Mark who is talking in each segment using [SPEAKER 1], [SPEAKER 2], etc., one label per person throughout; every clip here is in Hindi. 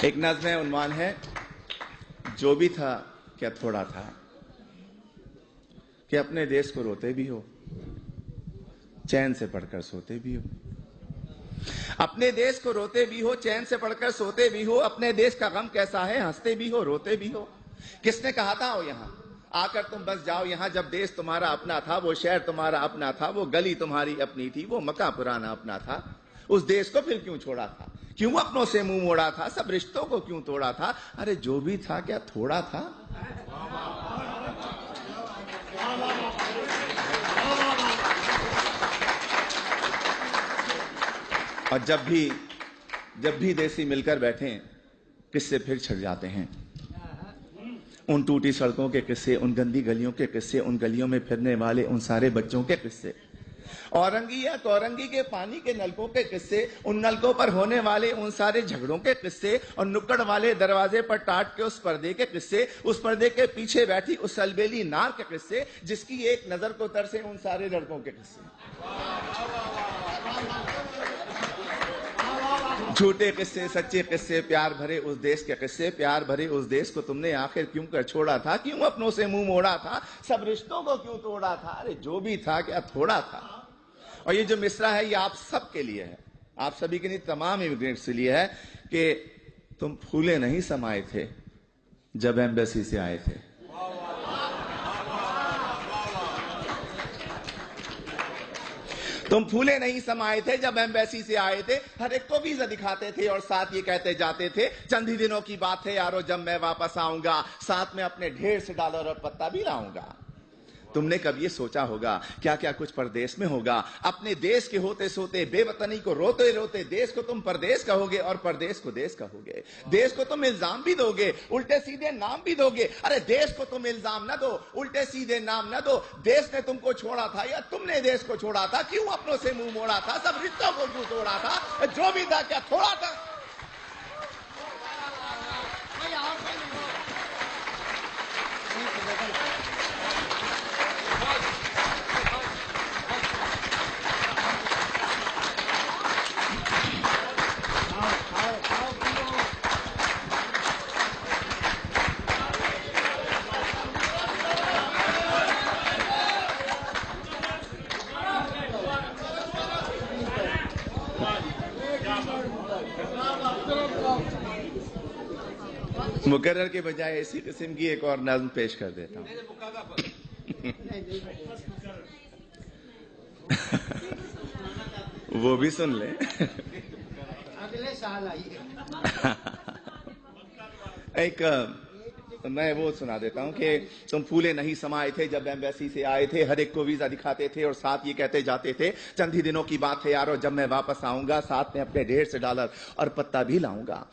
[SPEAKER 1] एक नज़्म है, उन्वान है जो भी था क्या थोड़ा था, कि अपने देश को रोते भी हो, चैन से पढ़कर सोते भी हो। अपने देश को रोते भी हो, चैन से पढ़कर सोते भी हो। अपने देश का गम कैसा है, हंसते भी हो, रोते भी हो। किसने कहा था आओ यहाँ आकर तुम बस जाओ यहाँ, जब देश तुम्हारा अपना था, वो शहर तुम्हारा अपना था, वो गली तुम्हारी अपनी थी, वो मका पुराना अपना था। उस देश को फिर क्यों छोड़ा था, क्यों अपनों से मुंह मोड़ा था, सब रिश्तों को क्यों तोड़ा था। अरे जो भी था क्या थोड़ा था। और जब भी देसी मिलकर बैठे, किस्से फिर छिड़ जाते हैं। उन टूटी सड़कों के किस्से, उन गंदी गलियों के किस्से, उन गलियों में फिरने वाले उन सारे बच्चों के किस्से, औरंगी या कौरंगी के पानी के नलकों के किस्से, उन नलकों पर होने वाले उन सारे झगड़ों के किस्से, और नुक्कड़ वाले दरवाजे पर टाट के उस पर्दे के किस्से, उस पर्दे के पीछे बैठी उस अलबेली नार के किस्से, जिसकी एक नजर को तरसे उन सारे लड़कों के किस्से। झूठे किस्से, सच्चे किस्से, प्यार भरे उस देश के किस्से, प्यार भरे उस देश को तुमने आखिर क्यों कर छोड़ा था, क्यों अपनों से मुंह मोड़ा था, सब रिश्तों को क्यों तोड़ा था। अरे जो भी था क्या थोड़ा था। और ये जो मिसरा है ये आप सब के लिए है, आप सभी के लिए, तमाम इमिग्रेंट्स के लिए है, कि तुम फूले नहीं समाये थे जब एम्बेसी से आए थे। तुम फूले नहीं समाये थे जब एम्बेसी से आए थे, हर एक को वीजा दिखाते थे और साथ ये कहते जाते थे, चंद ही दिनों की बात है यारो जब मैं वापस आऊंगा, साथ में अपने ढेर से डॉलर और पत्ता भी लाऊंगा। तुमने कभी ये सोचा होगा क्या क्या कुछ परदेश में होगा। अपने देश के होते सोते, बेवतनी को रोते रोते, देश को तुम परदेश कहोगे और परदेश को देश कहोगे। देश को तुम इल्जाम भी दोगे, उल्टे सीधे नाम भी दोगे। अरे देश को तुम इल्जाम न दो, उल्टे सीधे नाम न दो। देश ने तुमको छोड़ा था या तुमने देश को छोड़ा था, क्यों अपनों से मुंह मोड़ा था, सब रिश्तों को क्यों तोड़ा था। जो भी था क्या थोड़ा था। मुकर्रर के बजाय इसी किस्म की एक और नज़्म पेश कर देता हूं। वो भी सुन ले।
[SPEAKER 2] अगले साल आइए।
[SPEAKER 1] एक मैं वो सुना देता हूं कि तुम फूले नहीं समाये थे जब एम्बेसी से आए थे, हर एक को वीजा दिखाते थे और साथ ये कहते जाते थे, चंद ही दिनों की बात है यारो जब मैं वापस आऊंगा, साथ में अपने ढेर से डॉलर और पत्ता भी लाऊंगा।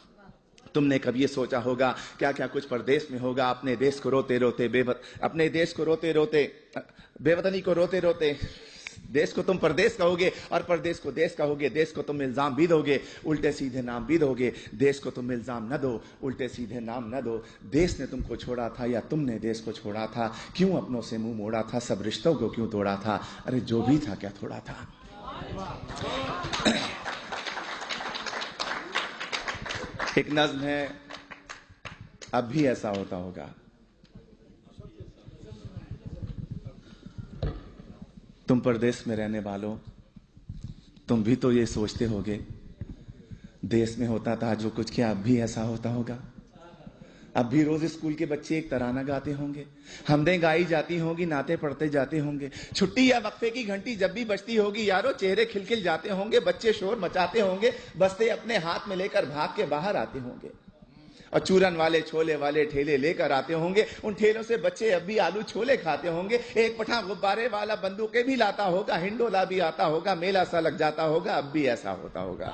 [SPEAKER 1] तुमने कभी ये सोचा होगा क्या क्या कुछ परदेश में होगा। अपने देश को रोते रोते अपने देश को रोते रोते, बेवतनी को रोते रोते, देश को तुम परदेश कहोगे और परदेश को देश कहोगे। देश को तुम इल्जाम भी दोगे, उल्टे सीधे नाम भी दोगे। देश को तुम इल्जाम न दो, उल्टे सीधे नाम न दो। देश ने तुमको छोड़ा था या तुमने देश को छोड़ा था, क्यों अपनों से मुंह मोड़ा था, सब रिश्तों को क्यों तोड़ा था। अरे जो भी था क्या थोड़ा था। एक नज़्म है, अब भी ऐसा होता होगा। तुम परदेश में रहने वालों, तुम भी तो ये सोचते होगे, देश में होता था जो कुछ, क्या अब भी ऐसा होता होगा। अब भी रोज स्कूल के बच्चे एक तराना गाते होंगे, हमदें गाई जाती होंगी, नाते पढ़ते जाते होंगे। छुट्टी या वक्फे की घंटी जब भी बजती होगी यारो, चेहरे खिलखिल जाते होंगे, बच्चे शोर मचाते होंगे, बस्ते अपने हाथ में लेकर भाग के बाहर आते होंगे। और चूरन वाले छोले वाले ठेले लेकर आते होंगे, उन ठेलों से बच्चे अब भी आलू छोले खाते होंगे। एक पठा गुब्बारे वाला बंदूकें भी लाता होगा, हिंडोला भी आता होगा, मेला सा लग जाता होगा। अब भी ऐसा होता होगा।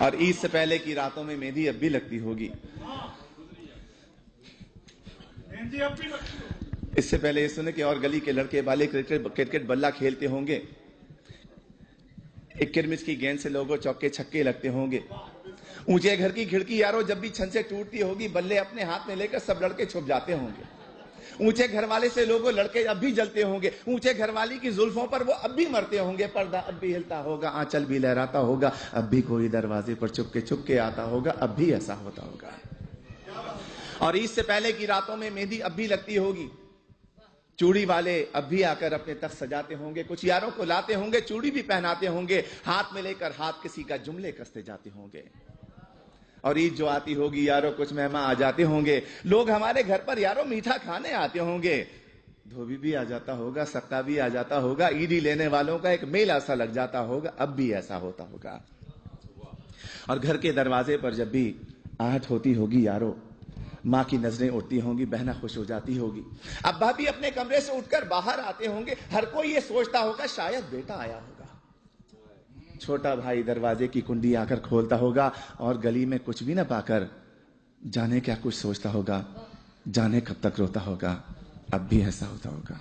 [SPEAKER 1] और ईद से पहले की रातों में मेहंदी अब भी लगती होगी। इससे पहले ये सुने कि और गली के लड़के वाले क्रिकेट बल्ला खेलते होंगे, एक किरमिस की गेंद से लोगों चौके छक्के लगते होंगे। ऊंचे घर की खिड़की यारो जब भी छन से टूटती होगी, बल्ले अपने हाथ में लेकर सब लड़के छुप जाते होंगे। ऊंचे घर वाले से लोगों लड़के अब भी जलते होंगे, ऊंचे घर वाली की जुल्फों पर वो अब भी मरते होंगे, पर्दा अब भी हिलता होगा, आंचल भी लहराता होगा, अब भी कोई दरवाजे पर चुपके आता होगा, अब भी ऐसा होता होगा। और ईद से पहले की रातों में मेहंदी अब भी लगती होगी, चूड़ी वाले अब भी आकर अपने तख्त सजाते होंगे, कुछ यारों को लाते होंगे, चूड़ी भी पहनाते होंगे, हाथ में लेकर हाथ किसी का जुमले कसते जाते होंगे। और ईद जो आती होगी यारों, कुछ मेहमान आ जाते होंगे, लोग हमारे घर पर यारों मीठा खाने आते होंगे, धोबी भी आ जाता होगा, सक्का भी आ जाता होगा, ईदी लेने वालों का एक मेला सा लग जाता होगा, अब भी ऐसा होता होगा। और घर के दरवाजे पर जब भी आहट होती होगी यारों, माँ की नजरें उठती होंगी, बहना खुश हो जाती होगी, अब्बा भी अपने कमरे से उठकर बाहर आते होंगे, हर कोई ये सोचता होगा शायद बेटा आया होगा। छोटा भाई दरवाजे की कुंडी आकर खोलता होगा और गली में कुछ भी ना पाकर जाने क्या कुछ सोचता होगा, जाने कब तक रोता होगा, अब भी ऐसा होता होगा।